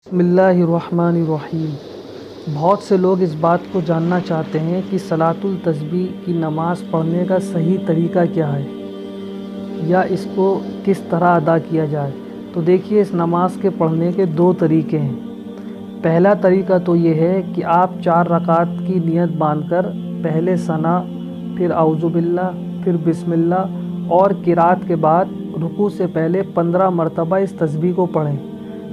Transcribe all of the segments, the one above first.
बिस्मिल्लाहिर्रहमानिर्रहीम। बहुत से लोग इस बात को जानना चाहते हैं कि सलातुल तस्बीह की नमाज़ पढ़ने का सही तरीका क्या है या इसको किस तरह अदा किया जाए। तो देखिए, इस नमाज़ के पढ़ने के दो तरीके हैं। पहला तरीका तो ये है कि आप 4 रकात की नियत बांधकर पहले सना, फिर औज़ु बिल्लाह, फिर बिस्मिल्लाह और क़िरात के बाद रुकू से पहले 15 मरतबा इस तस्बीह को पढ़ें।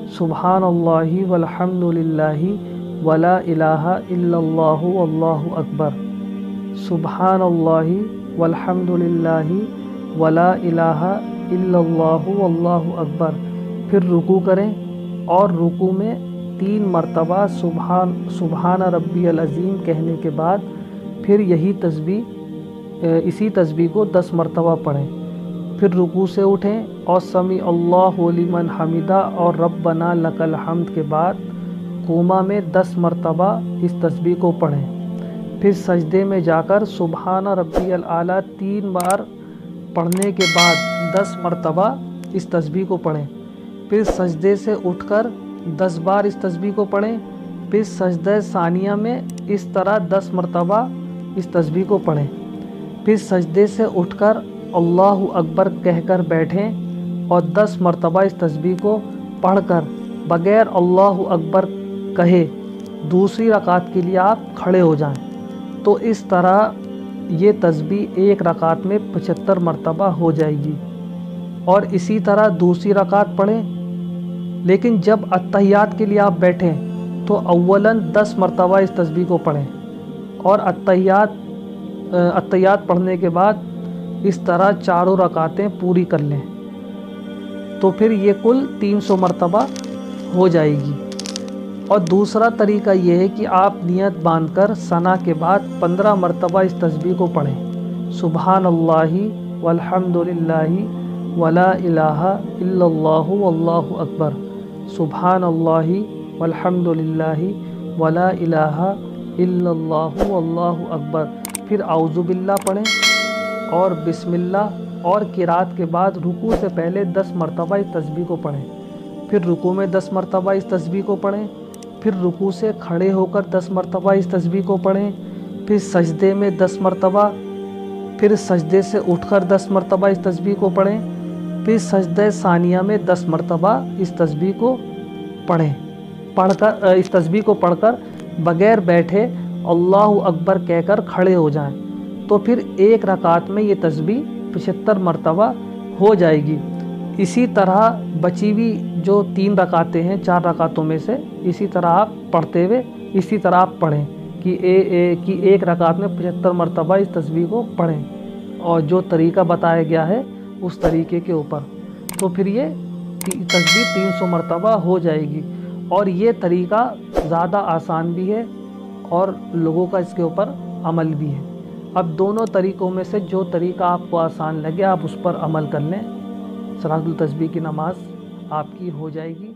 सुब्हानल्लाहि वल्हम्दुलिल्लाहि वला इलाहा इल्लल्लाहु वल्लाहु अकबर। सुब्हानल्लाहि वल्हम्दुलिल्लाहि वला इलाहा इल्लल्लाहु वल्लाहु अकबर। फिर रुकू करें और रुकू में 3 मरतबा सुबहान रब्बियल अज़ीम कहने के बाद फिर इसी तस्बीह को 10 मरतबा पढ़ें। फिर रुकू से उठें और समी अल्लाहु लिमन हमिदा और रब्बना लकल हम्द के बाद क़ुमा में 10 मरतबा इस तस्बीह को पढ़ें। फिर सजदे में जाकर सुबहान रब्बियल आला 3 बार पढ़ने के बाद 10 मरतबा इस तस्बीह को पढ़ें। फिर सजदे से उठकर 10 बार इस तस्बीह को पढ़ें। फिर सजदे सानिया में इस तरह 10 मरतबा इस तस्बीह को पढ़ें। फिर सजदे से उठकर अल्लाहु अकबर कहकर बैठें और 10 मरतबा इस तस्बीह को पढ़कर बग़ैर अल्लाहु अकबर कहे दूसरी रकात के लिए आप खड़े हो जाएं। तो इस तरह ये तस्बीह एक रकात में 75 मरतबा हो जाएगी। और इसी तरह दूसरी रकात पढ़ें, लेकिन जब अत्तहियात के लिए आप बैठें तो अव्वलन 10 मरतबा इस तस्बीह को पढ़ें और अत्तहियात पढ़ने के बाद इस तरह चारों रकातें पूरी कर लें। तो फिर ये कुल 300 मरतबा हो जाएगी। और दूसरा तरीका ये है कि आप नियत बांधकर सना के बाद 15 मरतबा इस तस्बीह को पढ़ें। सुब्हानल्लाहि वल्हम्दुलिल्लाहि वला इलाहा इल्लल्लाहु वल्लाहु अकबर। सुब्हानल्लाहि वल्हम्दुलिल्लाहि वला इलाहा इल्लल्लाहु वल्लाहु अकबर। फिर औज़ु बिल्लाह पढ़ें और बिस्मिल्लाह और क़िरात के बाद रुकू से पहले 10 मरतबा इस तस्बीह को पढ़ें। फिर रुकू में 10 मरतबा इस तस्बीह को पढ़ें। फिर रुकू से खड़े होकर 10 मरतबा इस तस्बीह को पढ़ें। फिर सजदे में 10 मरतबा, फिर सजदे से उठकर 10 मरतबा इस तस्बीह को पढ़ें। फिर सजदे सानिया में 10 मरतबा इस तस्बीह को इस तस्बीह को पढ़कर बग़ैर बैठे अल्लाहु अकबर कहकर खड़े हो जाएं। तो फिर एक रकात में ये तस्बीह 75 मरतबा हो जाएगी। इसी तरह बची हुई जो 3 रकातें हैं 4 रकातों में से, इसी तरह आप पढ़ते हुए इसी तरह आप पढ़ें कि एक रकात में 75 मरतबा इस तस्बीह को पढ़ें और जो तरीका बताया गया है उस तरीके के ऊपर। तो फिर ये तस्बीह 300 मरतबा हो जाएगी। और ये तरीका ज़्यादा आसान भी है और लोगों का इसके ऊपर अमल भी है। अब दोनों तरीक़ों में से जो तरीका आपको आसान लगे आप उस पर अमल कर लें। सलातुल तस्बीह की नमाज़ आपकी हो जाएगी।